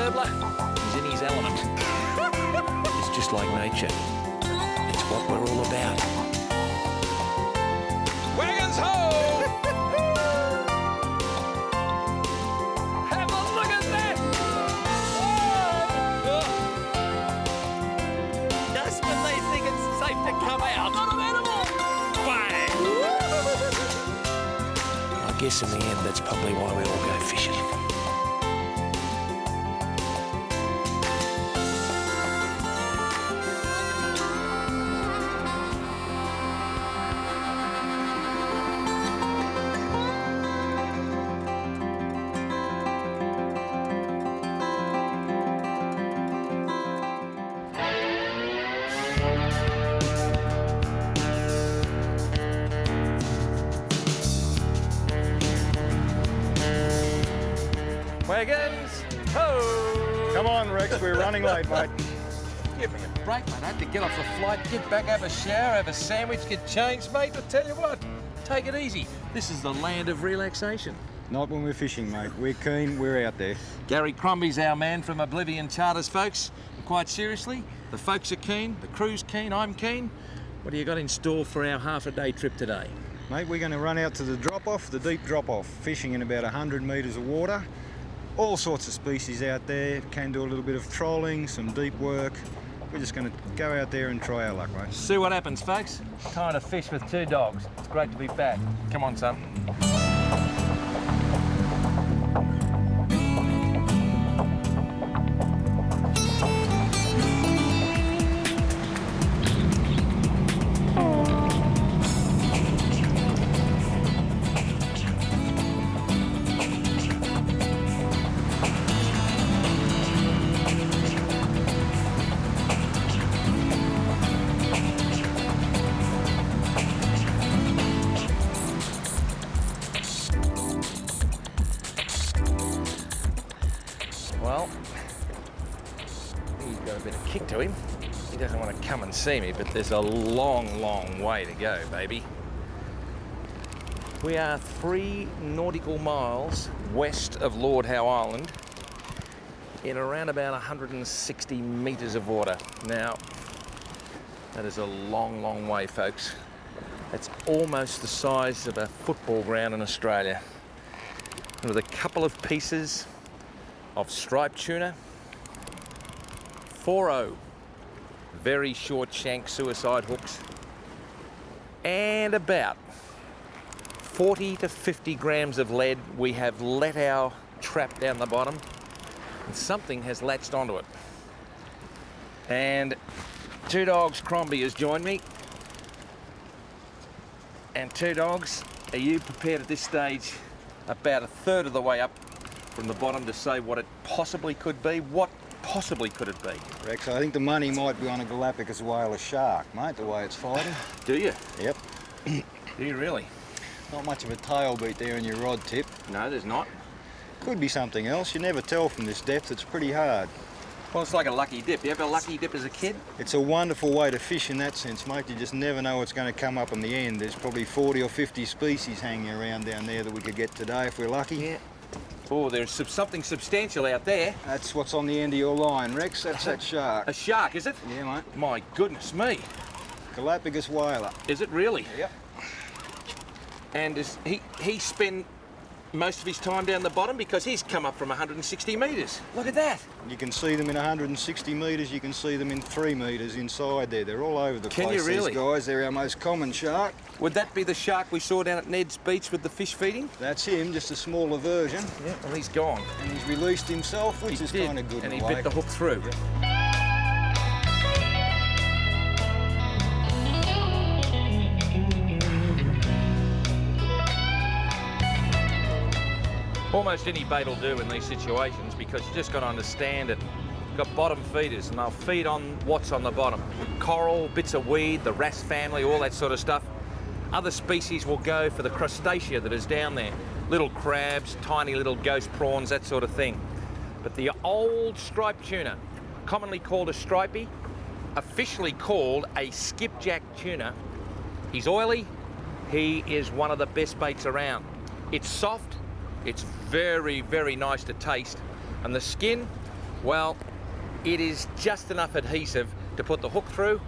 burbler. He's in his element. It's just like nature. It's what we're all about. Wagons ho! Have a look at that! Whoa! Just when they think it's safe to come out. Not an animal! Bang! I guess in the end, that's probably why we all go fishing. Wagons, ho! Come on, Rex, we're running late, mate. Give me a break, mate. I had to get off the flight, get back, have a shower, have a sandwich, get changed, mate. I tell you what, take it easy. This is the land of relaxation. Not when we're fishing, mate. We're keen, we're out there. Garry Crombie's our man from Oblivion Charters, folks. And quite seriously, the folks are keen, the crew's keen, I'm keen. What do you got in store for our half-a-day trip today? Mate, we're going to run out to the drop-off, the deep drop-off, fishing in about 100 metres of water. All sorts of species out there. Can do a little bit of trolling, some deep work. We're just going to go out there and try our luck, mate. See what happens, folks. Time to fish with two dogs. It's great to be back. Come on, son. Well, he's got a bit of kick to him. He doesn't want to come and see me, but there's a long, long way to go, baby. We are 3 nautical miles west of Lord Howe Island in around about 160 metres of water. Now, that is a long, long way, folks. It's almost the size of a football ground in Australia. And with a couple of pieces of striped tuna, 4.0 very short shank suicide hooks, and about 40 to 50 grams of lead. We have let our trap down the bottom and something has latched onto it. And Two Dogs Crombie has joined me. And Two Dogs, are you prepared at this stage, about a third of the way up from the bottom, to say what it possibly could be? What possibly could it be? Rex, I think the money might be on a Galapagos whale, a shark, mate, the way it's fighting. Do you? Yep. Do you really? Not much of a tail beat there in your rod tip. No, there's not. Could be something else. You never tell from this depth. It's pretty hard. Well, it's like a lucky dip. You ever a lucky dip as a kid? It's a wonderful way to fish in that sense, mate. You just never know what's going to come up in the end. There's probably 40 or 50 species hanging around down there that we could get today if we're lucky. Yeah. Oh, there's something substantial out there. That's what's on the end of your line, Rex. That's that shark. A shark, is it? Yeah, mate. My goodness me. Galapagos whaler. Is it really? Yep. And does he spend most of his time down the bottom, because he's come up from 160 metres. Look at that. You can see them in 160 metres, you can see them in 3 metres inside there. They're all over the place. Can you really? These guys, they're our most common shark. Would that be the shark we saw down at Ned's Beach with the fish feeding? That's him, just a smaller version. Yeah, well, he's gone. And he's released himself, which He is did, kind of good. and in he a way. bit the hook through. Yep. Almost any bait will do in these situations, because you just got to understand it. You've got bottom feeders, and they'll feed on what's on the bottom. Coral, bits of weed, the wrasse family, all that sort of stuff. Other species will go for the crustacea that is down there. Little crabs, tiny little ghost prawns, that sort of thing. But the old striped tuna, commonly called a stripey, officially called a skipjack tuna. He's oily. He is one of the best baits around. It's soft. It's very, very nice to taste. And the skin, Well, it is just enough adhesive to put the hook through,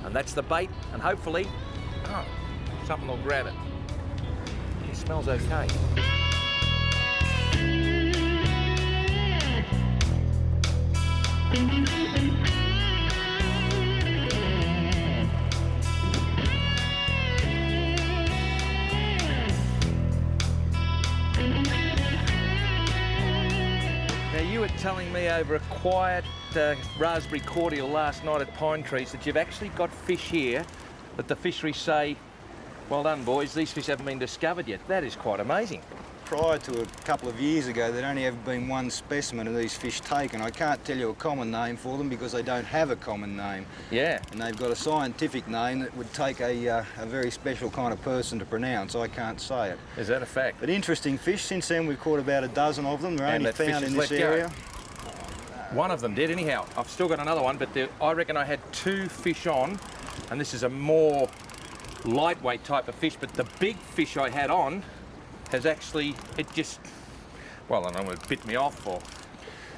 and that's the bait, and hopefully, oh, something will grab it. It smells okay. Now, you were telling me over a quiet raspberry cordial last night at Pine Trees that you've actually got fish here that the fisheries say, well done boys, these fish haven't been discovered yet. That is quite amazing. Prior to a couple of years ago, there'd only ever been one specimen of these fish taken. I can't tell you a common name for them because they don't have a common name. Yeah. And they've got a scientific name that would take a very special kind of person to pronounce. I can't say it. Is that a fact? But interesting fish. Since then, we've caught about a dozen of them. They're And only that fish found has in this let go. area. One of them did anyhow. I've still got another one, but I reckon I had 2 fish on, and this is a more lightweight type of fish, but the big fish I had on has actually, it just, well, I don't know, it bit me off or...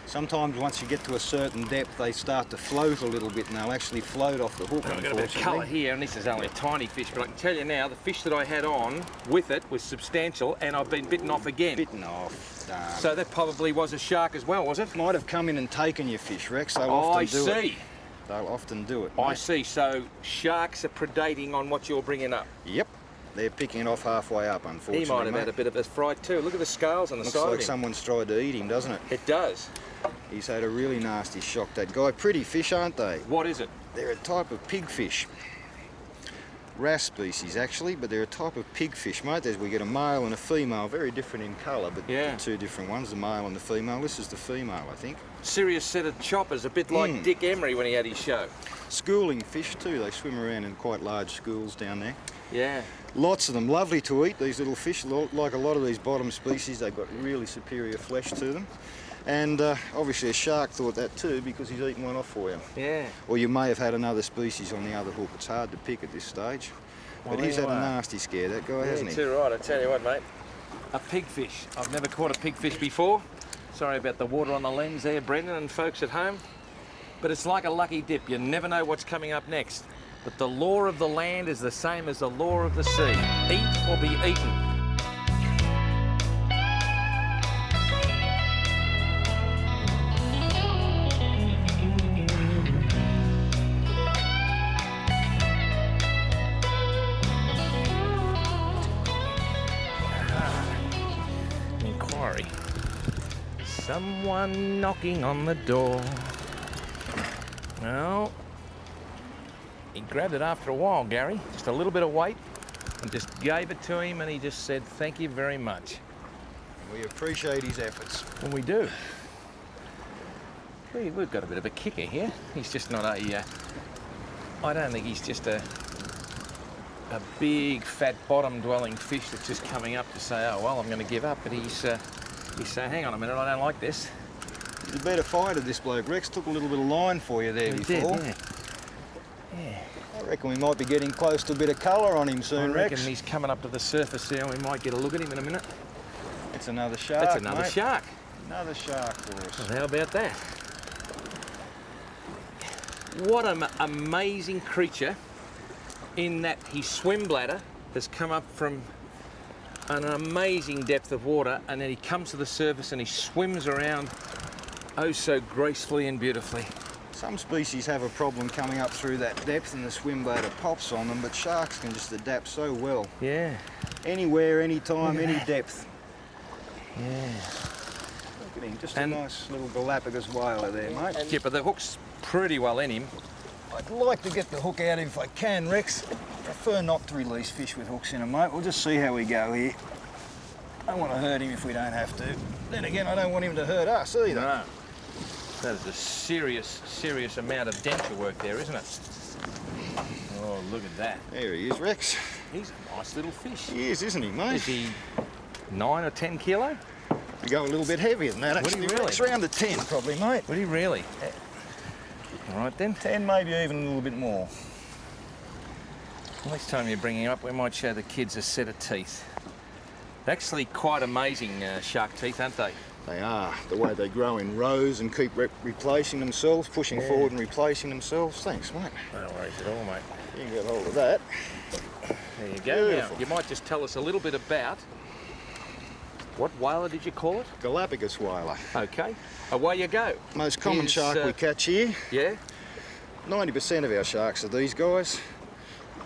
Sometimes once you get to a certain depth, they start to float a little bit, and they'll actually float off the hook, I've got a bit of colour here, and this is only a tiny fish, but I can tell you now, the fish that I had on with it was substantial, and I've been bitten off again. Bitten off. Darn. So that probably was a shark as well, was it? Might have come in and taken your fish, Rex. They'll Oh, often I do it. see. They'll often do it. I mate. see. So sharks are predating on what you're bringing up. Yep. They're picking it off halfway up, unfortunately. He might have mate. had a bit of a fright too. Look at the scales on the Looks side like of him. someone's tried to eat him, doesn't it? It does. He's had a really nasty shock, that guy. Pretty fish, aren't they? What is it? They're a type of pigfish. Wrasse species, actually, but they're a type of pigfish, mate. We get a male and a female, very different in colour, but Yeah. the 2 different ones, the male and the female. This is the female, I think. Serious set of choppers, a bit like Dick Emery when he had his show. Schooling fish, too. They swim around in quite large schools down there. Yeah. Lots of them. Lovely to eat, these little fish. Like a lot of these bottom species, they've got really superior flesh to them. And obviously a shark thought that too because he's eaten one off for you. Yeah. Or you may have had another species on the other hook. It's hard to pick at this stage. Well, But he's there had a you are. nasty scare, that guy, hasn't he? Too right, I tell you what, mate. A pigfish. I've never caught a pigfish before. Sorry about the water on the lens there, Brendan and folks at home. But it's like a lucky dip. You never know what's coming up next. But the law of the land is the same as the law of the sea. Eat or be eaten. Inquiry. Someone knocking on the door. Well, he grabbed it after a while, Gary. Just a little bit of weight, and just gave it to him, and he just said, "Thank you very much." We appreciate his efforts. And we do. We've got a bit of a kicker here. He's just not a. I don't think he's just a big, fat, bottom-dwelling fish that's just coming up to say, "Oh well, I'm going to give up." But he's saying, "Hang on a minute, I don't like this." He's a better fighter, this bloke. Rex took a little bit of line for you there He before. did, yeah. I reckon we might be getting close to a bit of colour on him I soon, reckon Rex. he's coming up to the surface there. We might get a look at him in a minute. It's another shark, That's another mate. shark. Another shark for us. Well, how about that? What an amazing creature in that his swim bladder has come up from an amazing depth of water, and then he comes to the surface and he swims around oh so gracefully and beautifully. Some species have a problem coming up through that depth and the swim bladder pops on them, but sharks can just adapt so well. Yeah. Anywhere, anytime, Look at any that. depth. Yeah. Look at him, just And- a nice little Galapagos whaler there, mate. Yeah, but the hook's pretty well in him. I'd like to get the hook out if I can, Rex. Prefer not to release fish with hooks in them, mate. We'll just see how we go here. Don't want to hurt him if we don't have to. Then again, I don't want him to hurt us either. No. That is a serious, serious amount of denture work there, isn't it? Oh, look at that. There he is, Rex. He's a nice little fish. He is, isn't he, mate? Is he 9 or 10 kilo? We go a little bit heavier than that, Would he actually. really? Rex, around the 10, probably, mate. Would he really? All right then. 10, maybe even a little bit more. Next time you bring him up, we might show the kids a set of teeth. They're actually quite amazing shark teeth, aren't they? They are. The way they grow in rows and keep replacing themselves, pushing forward and replacing themselves. Thanks, mate. No worries at all, mate. You can get hold of that. There you go. Beautiful. Now, you might just tell us a little bit about what whaler did you call it? Galapagos whaler. Okay. Away you go. Most common shark we catch here. Yeah? 90% of our sharks are these guys.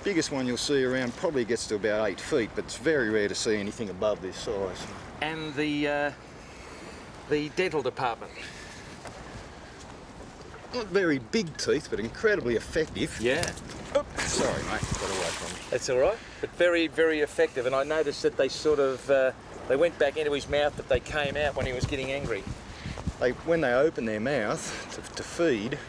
Biggest one you'll see around probably gets to about 8 feet, but it's very rare to see anything above this size. And the dental department. Not very big teeth, but incredibly effective. Yeah. Oops, sorry, mate. Got away from me. That's all right. But very, very effective. And I noticed that they sort of, they went back into his mouth, but they came out when he was getting angry. When they open their mouth to feed,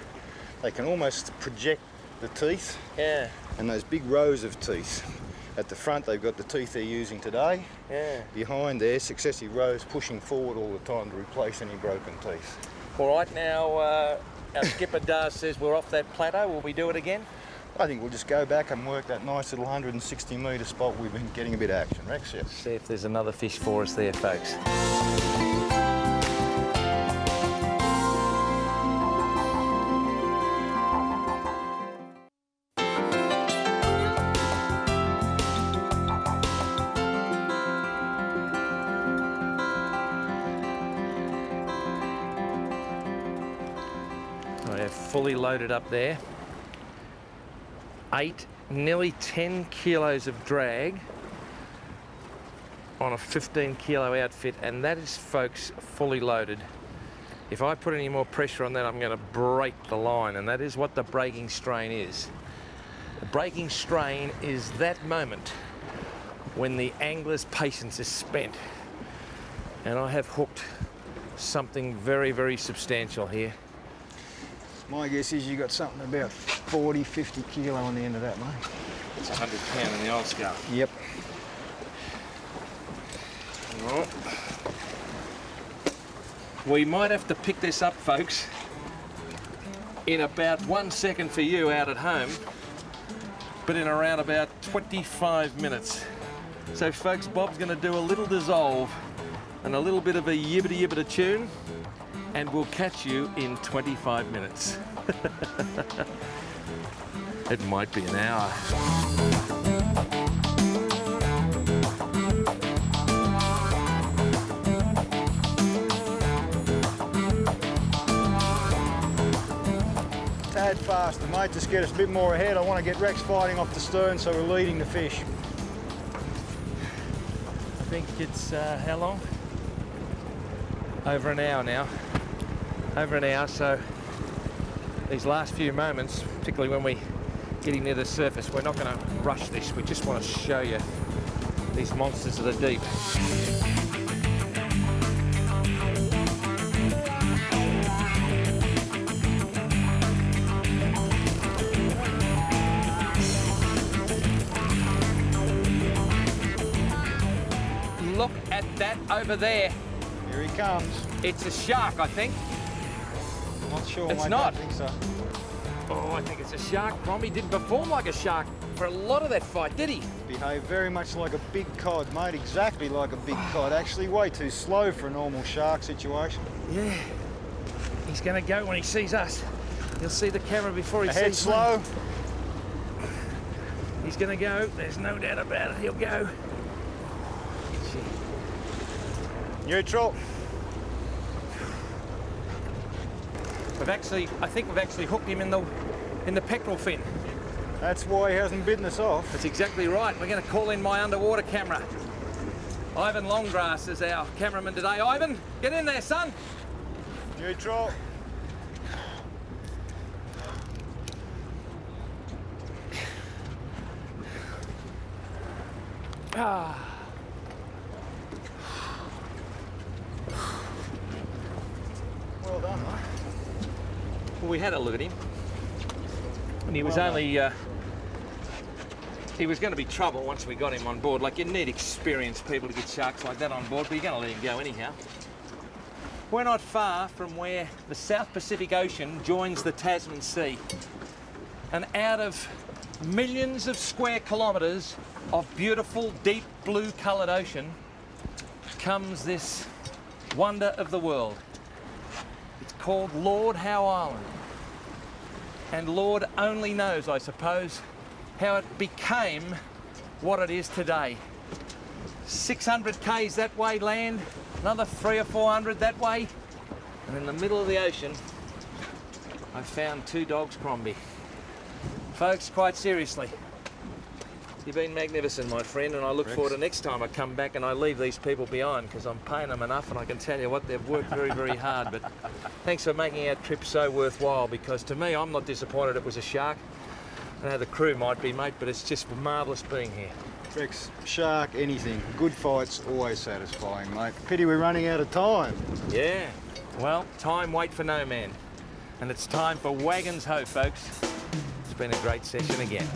they can almost project the teeth. Yeah. And those big rows of teeth. At the front, they've got the teeth they're using today. Yeah. Behind there, successive rows pushing forward all the time to replace any broken teeth. All right, now our skipper Dar says we're off that plateau. Will we do it again? I think we'll just go back and work that nice little 160 metre spot we've been getting a bit of action, Rex, yes. See if there's another fish for us there, folks. Fully loaded up there. 8, nearly 10 kilos of drag on a 15 kilo outfit, and that is, folks, fully loaded. If I put any more pressure on that, I'm going to break the line, and that is what the breaking strain is. The breaking strain is that moment when the angler's patience is spent, and I have hooked something very, very substantial here. My guess is you got something about 40, 50 kilo on the end of that, mate. It's 100 pound in the old scale. Yep. All right. We might have to pick this up, folks, in about 1 second for you out at home, but in around about 25 minutes. So, folks, Bob's going to do a little dissolve and a little bit of a yibbity-yibbita tune, and we'll catch you in 25 minutes. It might be an hour. Tad faster, mate, just get us a bit more ahead. I want to get Rex fighting off the stern so we're leading the fish. I think it's, how long? Over an hour now. Over an hour, so these last few moments, particularly when we getting near the surface, we're not going to rush this. We just want to show you these monsters of the deep. Look at that over there. Here he comes. It's a shark, I think. Not sure, It's mate, not. I don't think so. Oh, I think it's a shark. Crombie didn't perform like a shark for a lot of that fight, did he? Behaved very much like a big cod, mate, exactly like a big cod. Actually way too slow for a normal shark situation. Yeah. He's going to go when he sees us. He'll see the camera before he Ahead sees slow. me. He's going to go. There's no doubt about it. He'll go. Neutral. I think we've actually hooked him in the pectoral fin. That's why he hasn't bitten us off. That's exactly right. We're going to call in my underwater camera. Ivan Longgrass is our cameraman today. Ivan, get in there, son. Neutral. Ah. Well done, mate. Well, we had a look at him, and he was Well only, he was going to be trouble once we got him on board. Like, you need experienced people to get sharks like that on board, but you're going to let him go anyhow. We're not far from where the South Pacific Ocean joins the Tasman Sea. And out of millions of square kilometres of beautiful, deep blue coloured ocean comes this wonder of the world. It's called Lord Howe Island. And Lord only knows, I suppose, how it became what it is today. 600 k's that way land, another 300 or 400 that way, and in the middle of the ocean, I found 2 dogs Crombie. Folks, quite seriously, you've been magnificent, my friend, and I look forward to next time I come back and I leave these people behind, because I'm paying them enough, and I can tell you what, they've worked very, very hard. But thanks for making our trip so worthwhile, because to me, I'm not disappointed it was a shark. I know the crew might be, mate, but it's just marvellous being here. Rex, shark, anything. Good fights, always satisfying, mate. Pity we're running out of time. Yeah, well, time wait for no man. And it's time for Wagons Ho, folks. It's been a great session again.